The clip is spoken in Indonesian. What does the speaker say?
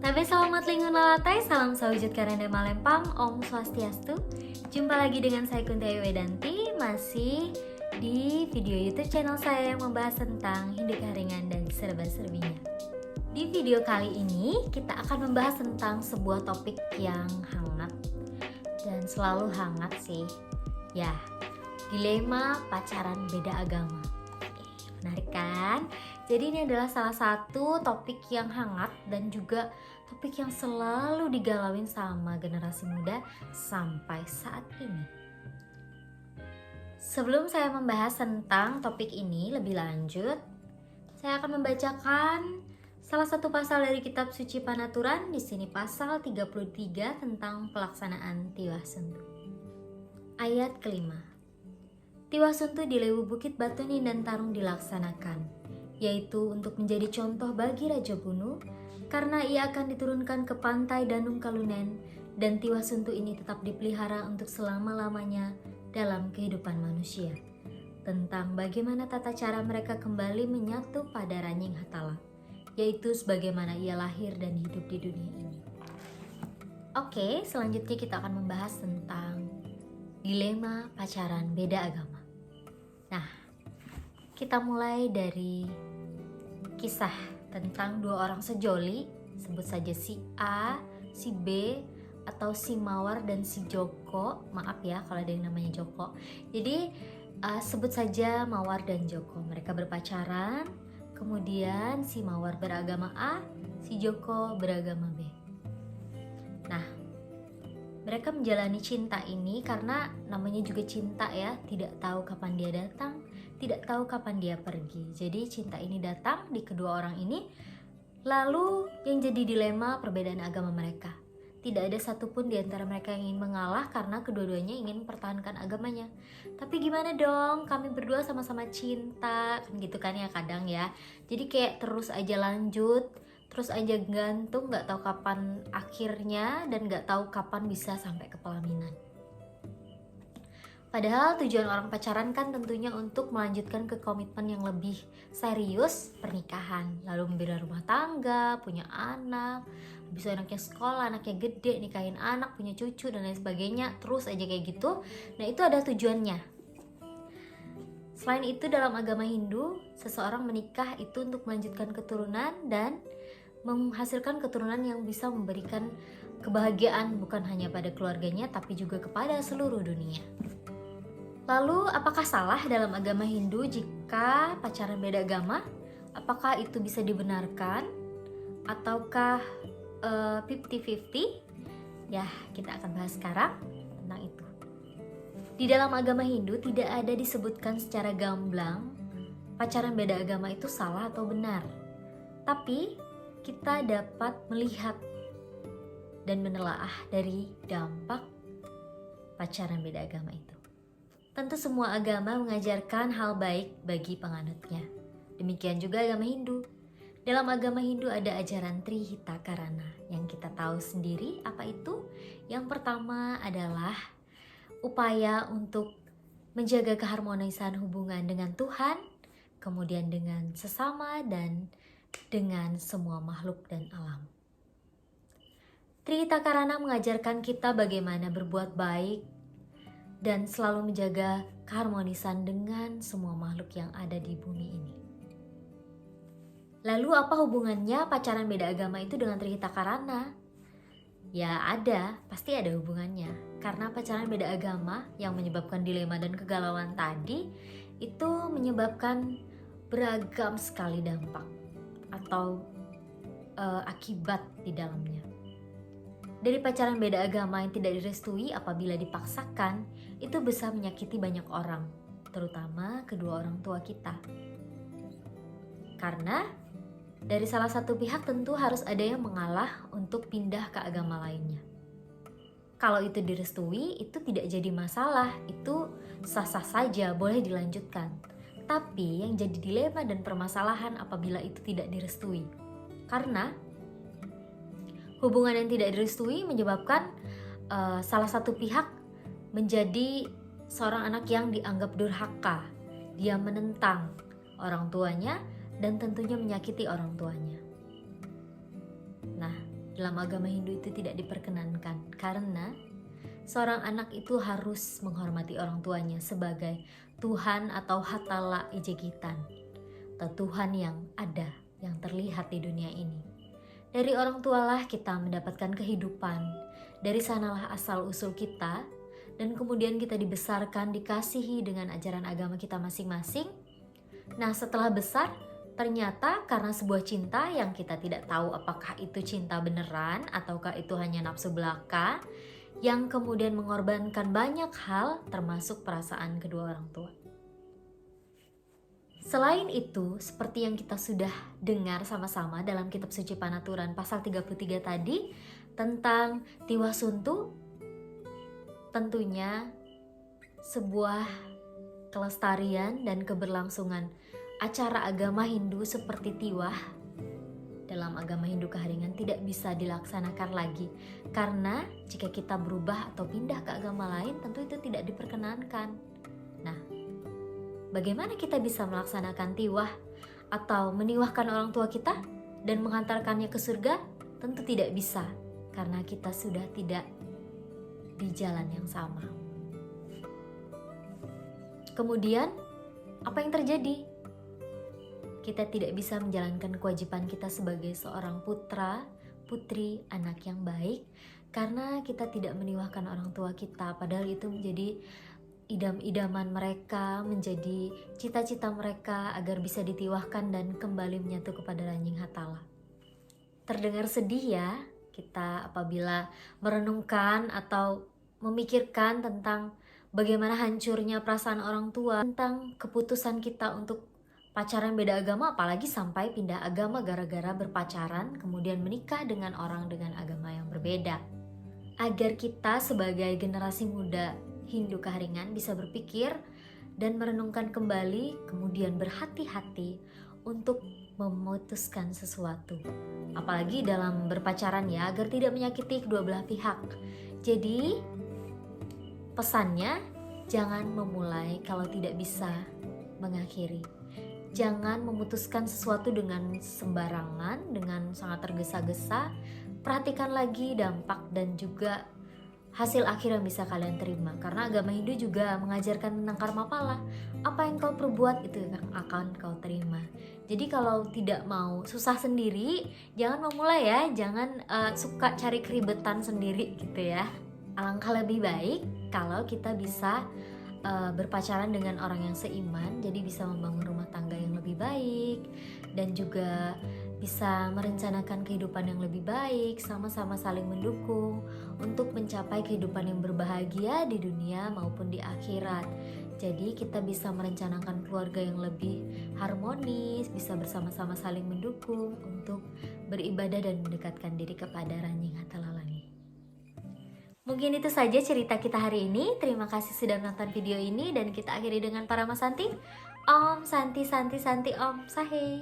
Nabe selamat lingun lalatai, salam sawujud karenda malempang, Om Swastiastu. Jumpa lagi dengan saya Kunti Ayu Wedanti, masih di video YouTube channel saya yang membahas tentang Hindu Karingan dan serba-serbinya. Di video kali ini kita akan membahas tentang sebuah topik yang hangat dan selalu hangat sih. Ya, dilema pacaran beda agama. Menarik kan? Jadi ini adalah salah satu topik yang hangat dan juga topik yang selalu digalauin sama generasi muda sampai saat ini. Sebelum saya membahas tentang topik ini lebih lanjut, saya akan membacakan salah satu pasal dari kitab suci Panaturan, di sini pasal 33 tentang pelaksanaan Tiwah Suntu. Ayat kelima. Tiwah Suntu di Lewu Bukit Batuni dan Tarung dilaksanakan, yaitu untuk menjadi contoh bagi Raja Bunu, karena ia akan diturunkan ke pantai Danung Kalunen, dan Tiwah Suntu ini tetap dipelihara untuk selama-lamanya dalam kehidupan manusia, tentang bagaimana tata cara mereka kembali menyatu pada Ranying Hatala, yaitu sebagaimana ia lahir dan hidup di dunia ini. Oke, selanjutnya kita akan membahas tentang dilema pacaran beda agama. Nah, kita mulai dari kisah tentang dua orang sejoli, sebut saja si A, si B, atau si Mawar dan si Joko. Maaf ya kalau ada yang namanya Joko. Jadi sebut saja Mawar dan Joko. Mereka berpacaran, kemudian si Mawar beragama A, si Joko beragama B. Nah, mereka menjalani cinta ini karena namanya juga cinta ya, tidak tahu kapan dia datang, tidak tahu kapan dia pergi. Jadi cinta ini datang di kedua orang ini. Lalu yang jadi dilema perbedaan agama mereka. Tidak ada satupun di antara mereka yang ingin mengalah karena kedua-duanya ingin mempertahankan agamanya. Tapi gimana dong, kami berdua sama-sama cinta, kan gitu kan ya kadang ya. Jadi kayak terus aja lanjut, terus aja gantung, gak tahu kapan akhirnya dan gak tahu kapan bisa sampai ke pelaminan. Padahal tujuan orang pacaran kan tentunya untuk melanjutkan ke komitmen yang lebih serius, pernikahan, lalu membina rumah tangga, punya anak, bisa anaknya sekolah, anaknya gede, nikahin anak, punya cucu dan lain sebagainya, terus aja kayak gitu. Nah, itu ada tujuannya. Selain itu, dalam agama Hindu, seseorang menikah itu untuk melanjutkan keturunan dan menghasilkan keturunan yang bisa memberikan kebahagiaan bukan hanya pada keluarganya tapi juga kepada seluruh dunia. Lalu, apakah salah dalam agama Hindu jika pacaran beda agama? Apakah itu bisa dibenarkan? Ataukah 50-50? Ya, kita akan bahas sekarang tentang itu. Di dalam agama Hindu tidak ada disebutkan secara gamblang pacaran beda agama itu salah atau benar. Tapi, kita dapat melihat dan menelaah dari dampak pacaran beda agama itu. Tentu semua agama mengajarkan hal baik bagi penganutnya. Demikian juga agama Hindu. Dalam agama Hindu ada ajaran Trihita Karana yang kita tahu sendiri apa itu. Yang pertama adalah upaya untuk menjaga keharmonisan hubungan dengan Tuhan, kemudian dengan sesama dan dengan semua makhluk dan alam. Trihita Karana mengajarkan kita bagaimana berbuat baik dan selalu menjaga keharmonisan dengan semua makhluk yang ada di bumi ini. Lalu apa hubungannya pacaran beda agama itu dengan Trihita Karana? Ya ada, pasti ada hubungannya. Karena pacaran beda agama yang menyebabkan dilema dan kegalauan tadi itu menyebabkan beragam sekali dampak atau akibat di dalamnya. Dari pacaran beda agama yang tidak direstui apabila dipaksakan, itu bisa menyakiti banyak orang, terutama kedua orang tua kita. Karena dari salah satu pihak tentu harus ada yang mengalah untuk pindah ke agama lainnya. Kalau itu direstui, itu tidak jadi masalah, itu sah-sah saja, boleh dilanjutkan. Tapi yang jadi dilema dan permasalahan apabila itu tidak direstui. Karena hubungan yang tidak direstui menyebabkan salah satu pihak menjadi seorang anak yang dianggap durhaka. Dia menentang orang tuanya dan tentunya menyakiti orang tuanya. Nah, dalam agama Hindu itu tidak diperkenankan, karena seorang anak itu harus menghormati orang tuanya sebagai Tuhan atau Hatala Ijegitan, atau Tuhan yang ada, yang terlihat di dunia ini. Dari orang tualah kita mendapatkan kehidupan, dari sanalah asal-usul kita, dan kemudian kita dibesarkan, dikasihi dengan ajaran agama kita masing-masing. Nah, setelah besar, ternyata karena sebuah cinta yang kita tidak tahu apakah itu cinta beneran ataukah itu hanya nafsu belaka, yang kemudian mengorbankan banyak hal termasuk perasaan kedua orang tua. Selain itu, seperti yang kita sudah dengar sama-sama dalam kitab suci Panaturan pasal 33 tadi tentang Tiwah Suntu, tentunya sebuah kelestarian dan keberlangsungan acara agama Hindu seperti Tiwah dalam agama Hindu Keharingan tidak bisa dilaksanakan lagi, karena jika kita berubah atau pindah ke agama lain tentu itu tidak diperkenankan. Nah, bagaimana kita bisa melaksanakan tiwah atau meniwahkan orang tua kita dan menghantarkannya ke surga? Tentu tidak bisa, karena kita sudah tidak di jalan yang sama. Kemudian, apa yang terjadi? Kita tidak bisa menjalankan kewajiban kita sebagai seorang putra, putri, anak yang baik, karena kita tidak meniwahkan orang tua kita, padahal itu menjadi idam-idaman mereka, menjadi cita-cita mereka agar bisa ditiwahkan dan kembali menyatu kepada Ranjing Hatala. Terdengar sedih ya kita apabila merenungkan atau memikirkan tentang bagaimana hancurnya perasaan orang tua, tentang keputusan kita untuk pacaran beda agama, apalagi sampai pindah agama gara-gara berpacaran kemudian menikah dengan orang dengan agama yang berbeda. Agar kita sebagai generasi muda Hindu Keharingan bisa berpikir dan merenungkan kembali, kemudian berhati-hati untuk memutuskan sesuatu, apalagi dalam berpacaran ya, agar tidak menyakiti kedua belah pihak. Jadi pesannya, jangan memulai kalau tidak bisa mengakhiri. Jangan memutuskan sesuatu dengan sembarangan, dengan sangat tergesa-gesa. Perhatikan lagi dampak dan juga hasil akhir yang bisa kalian terima. Karena agama Hindu juga mengajarkan tentang karma pala. Apa yang kau perbuat itu yang akan kau terima. Jadi kalau tidak mau susah sendiri, jangan memulai ya. Jangan suka cari keribetan sendiri gitu ya. Alangkah lebih baik kalau kita bisa berpacaran dengan orang yang seiman, jadi bisa membangun rumah tangga yang lebih baik dan juga bisa merencanakan kehidupan yang lebih baik, sama-sama saling mendukung untuk mencapai kehidupan yang berbahagia di dunia maupun di akhirat. Jadi kita bisa merencanakan keluarga yang lebih harmonis, bisa bersama-sama saling mendukung untuk beribadah dan mendekatkan diri kepada Ranjing Hatala Langi. Mungkin itu saja cerita kita hari ini. Terima kasih sudah menonton video ini dan kita akhiri dengan Parama Santi. Om Santi Santi Santi Om Sahe.